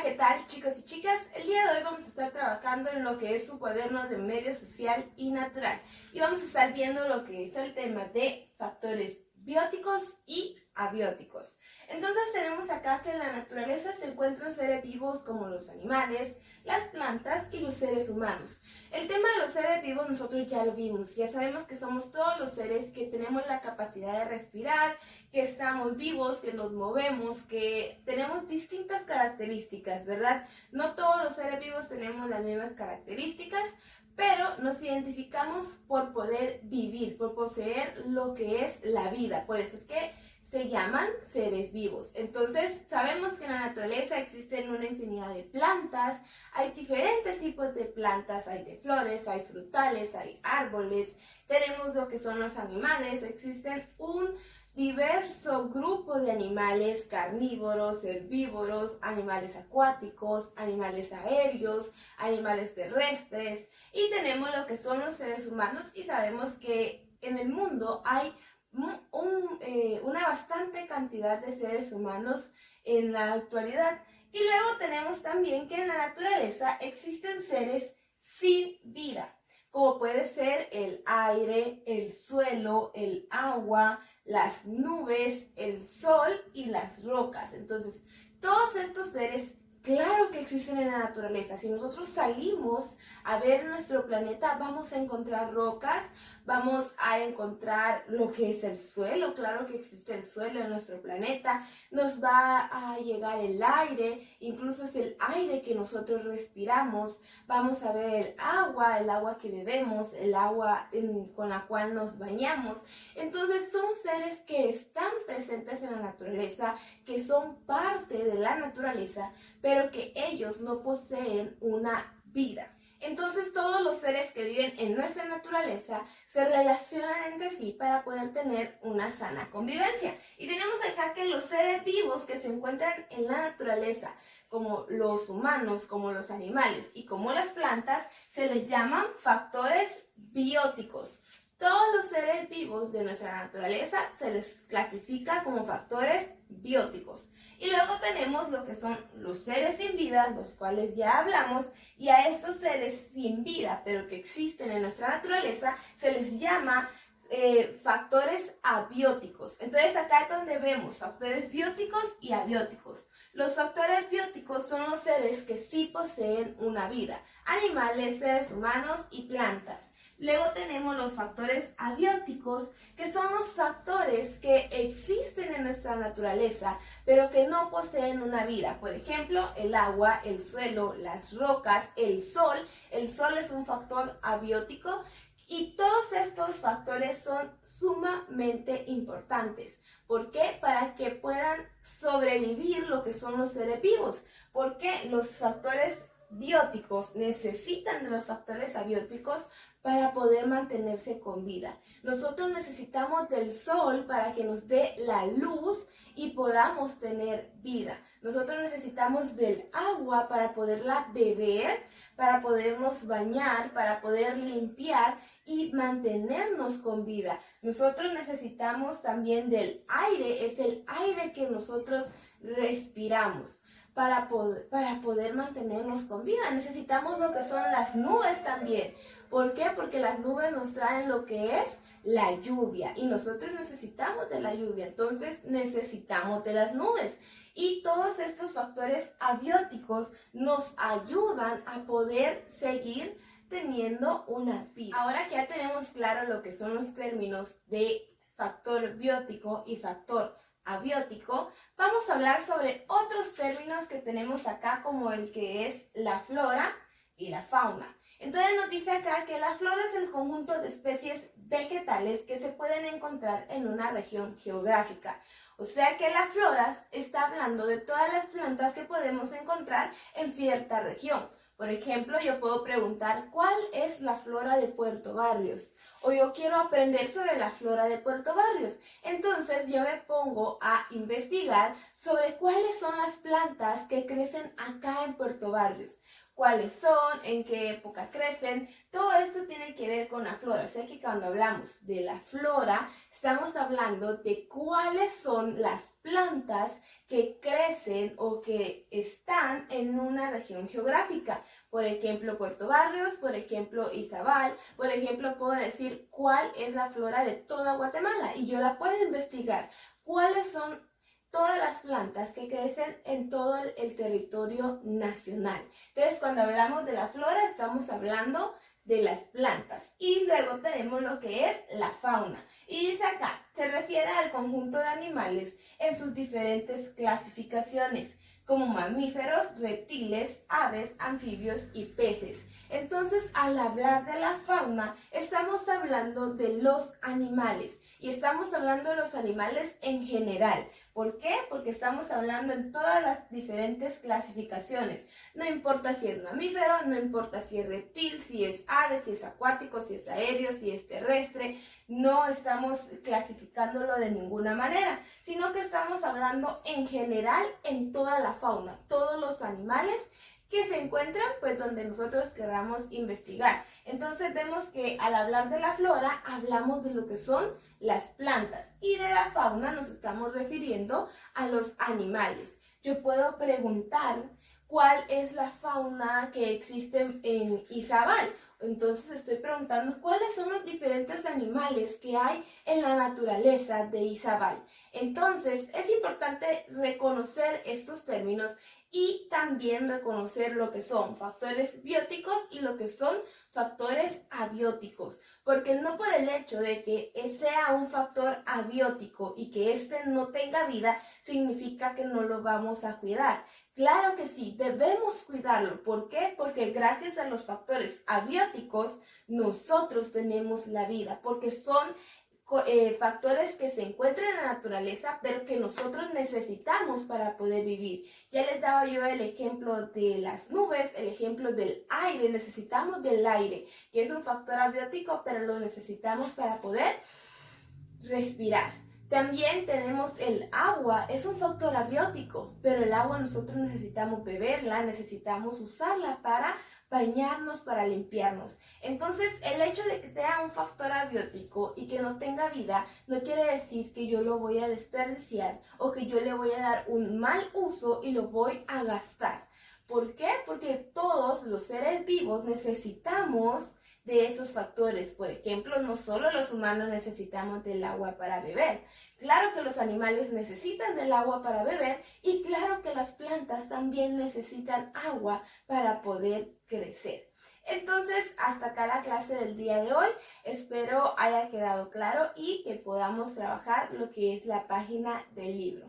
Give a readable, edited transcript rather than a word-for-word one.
¿qué tal, chicos y chicas? El día de hoy vamos a estar trabajando en lo que es su cuaderno de medio social y natural. Y vamos a estar viendo lo que es el tema de factores bióticos y abióticos. Entonces tenemos acá que en la naturaleza se encuentran seres vivos como los animales, las plantas y los seres humanos. El tema de los seres vivos nosotros ya lo vimos, ya sabemos que somos todos los seres que tenemos la capacidad de respirar, que estamos vivos, que nos movemos, que tenemos distintas características, ¿verdad? No todos los seres vivos tenemos las mismas características, pero nos identificamos por poder vivir, por poseer lo que es la vida. Por eso es que se llaman seres vivos. Entonces, sabemos que en la naturaleza existen una infinidad de plantas, hay diferentes tipos de plantas, hay de flores, hay frutales, hay árboles, tenemos lo que son los animales, existen un diverso grupo de animales carnívoros, herbívoros, animales acuáticos, animales aéreos, animales terrestres y tenemos lo que son los seres humanos y sabemos que en el mundo hay una bastante cantidad de seres humanos en la actualidad. Y luego tenemos también que en la naturaleza existen seres sin vida, como puede ser el aire, el suelo, el agua, las nubes, el sol y las rocas. Entonces, todos estos seres, claro que existen en la naturaleza. Si nosotros salimos a ver nuestro planeta, vamos a encontrar rocas, vamos a encontrar lo que es el suelo, claro que existe el suelo en nuestro planeta, nos va a llegar el aire, incluso es el aire que nosotros respiramos, vamos a ver el agua que bebemos, el agua con la cual nos bañamos. Entonces son seres que están presentes en la naturaleza, que son parte de la naturaleza, pero que ellos no poseen una vida. Entonces todos los seres que viven en nuestra naturaleza se relacionan entre sí para poder tener una sana convivencia. Y tenemos acá que los seres vivos que se encuentran en la naturaleza, como los humanos, como los animales y como las plantas, se les llaman factores bióticos. Todos los seres vivos de nuestra naturaleza se les clasifica como factores bióticos. Y luego tenemos lo que son los seres sin vida, los cuales ya hablamos, y a estos seres sin vida, pero que existen en nuestra naturaleza, se les llama factores abióticos. Entonces acá es donde vemos factores bióticos y abióticos. Los factores bióticos son los seres que sí poseen una vida, animales, seres humanos y plantas. Luego tenemos los factores abióticos, que son los factores que existen en nuestra naturaleza, pero que no poseen una vida. Por ejemplo, el agua, el suelo, las rocas, el sol. El sol es un factor abiótico y todos estos factores son sumamente importantes. ¿Por qué? Para que puedan sobrevivir lo que son los seres vivos. Porque los factores bióticos necesitan de los factores abióticos para poder mantenerse con vida. Nosotros necesitamos del sol para que nos dé la luz y podamos tener vida. Nosotros necesitamos del agua para poderla beber, para podernos bañar, para poder limpiar y mantenernos con vida. Nosotros necesitamos también del aire, es el aire que nosotros respiramos. Para poder mantenernos con vida. Necesitamos lo que son las nubes también. ¿Por qué? Porque las nubes nos traen lo que es la lluvia y nosotros necesitamos de la lluvia, entonces necesitamos de las nubes. Y todos estos factores abióticos nos ayudan a poder seguir teniendo una vida. Ahora que ya tenemos claro lo que son los términos de factor biótico y factor abiótico, vamos a hablar sobre otros términos que tenemos acá como el que es la flora y la fauna. Entonces nos dice acá que la flora es el conjunto de especies vegetales que se pueden encontrar en una región geográfica. O sea que la flora está hablando de todas las plantas que podemos encontrar en cierta región. Por ejemplo, yo puedo preguntar ¿cuál es la flora de Puerto Barrios? O yo quiero aprender sobre la flora de Puerto Barrios. Entonces yo me pongo a investigar sobre cuáles son las plantas que crecen acá en Puerto Barrios. cuáles son, en qué época crecen. Todo esto tiene que ver con la flora. O sea que cuando hablamos de la flora, estamos hablando de cuáles son las plantas que crecen o que están en una región geográfica. Por ejemplo, Puerto Barrios, por ejemplo, Izabal, por ejemplo, puedo decir cuál es la flora de toda Guatemala y yo la puedo investigar. ¿Cuáles son todas las plantas que crecen en todo el territorio nacional? Entonces, cuando hablamos de la flora, estamos hablando de las plantas. Y luego tenemos lo que es la fauna. Y dice acá, se refiere al conjunto de animales en sus diferentes clasificaciones, como mamíferos, reptiles, aves, anfibios y peces. Entonces, al hablar de la fauna, estamos hablando de los animales. Y estamos hablando de los animales en general. ¿Por qué? Porque estamos hablando en todas las diferentes clasificaciones. No importa si es mamífero, no importa si es reptil, si es ave, si es acuático, si es aéreo, si es terrestre. No estamos clasificándolo de ninguna manera, sino que estamos hablando en general en toda la fauna, todos los animales que se encuentran pues donde nosotros queramos investigar. Entonces vemos que al hablar de la flora hablamos de lo que son las plantas y de la fauna nos estamos refiriendo a los animales. Yo puedo preguntar cuál es la fauna que existe en Izabal. Entonces estoy preguntando cuáles son los diferentes animales que hay en la naturaleza de Izabal. Entonces es importante reconocer estos términos y también reconocer lo que son factores bióticos y lo que son factores abióticos. Porque no por el hecho de que sea un factor abiótico y que éste no tenga vida, significa que no lo vamos a cuidar. Claro que sí, debemos cuidarlo. ¿Por qué? Porque gracias a los factores abióticos nosotros tenemos la vida, porque son factores que se encuentran en la naturaleza, pero que nosotros necesitamos para poder vivir. Ya les daba yo el ejemplo de las nubes, el ejemplo del aire. Necesitamos del aire, que es un factor abiótico, pero lo necesitamos para poder respirar. También tenemos el agua, es un factor abiótico, pero el agua nosotros necesitamos beberla, necesitamos usarla para bañarnos, para limpiarnos. Entonces, el hecho de que sea un factor abiótico y que no tenga vida, no quiere decir que yo lo voy a desperdiciar o que yo le voy a dar un mal uso y lo voy a gastar. ¿Por qué? Porque todos los seres vivos necesitamos de esos factores. Por ejemplo, no solo los humanos necesitamos del agua para beber. Claro que los animales necesitan del agua para beber y claro que las plantas también necesitan agua para poder crecer. Entonces, hasta acá la clase del día de hoy. Espero haya quedado claro y que podamos trabajar lo que es la página del libro.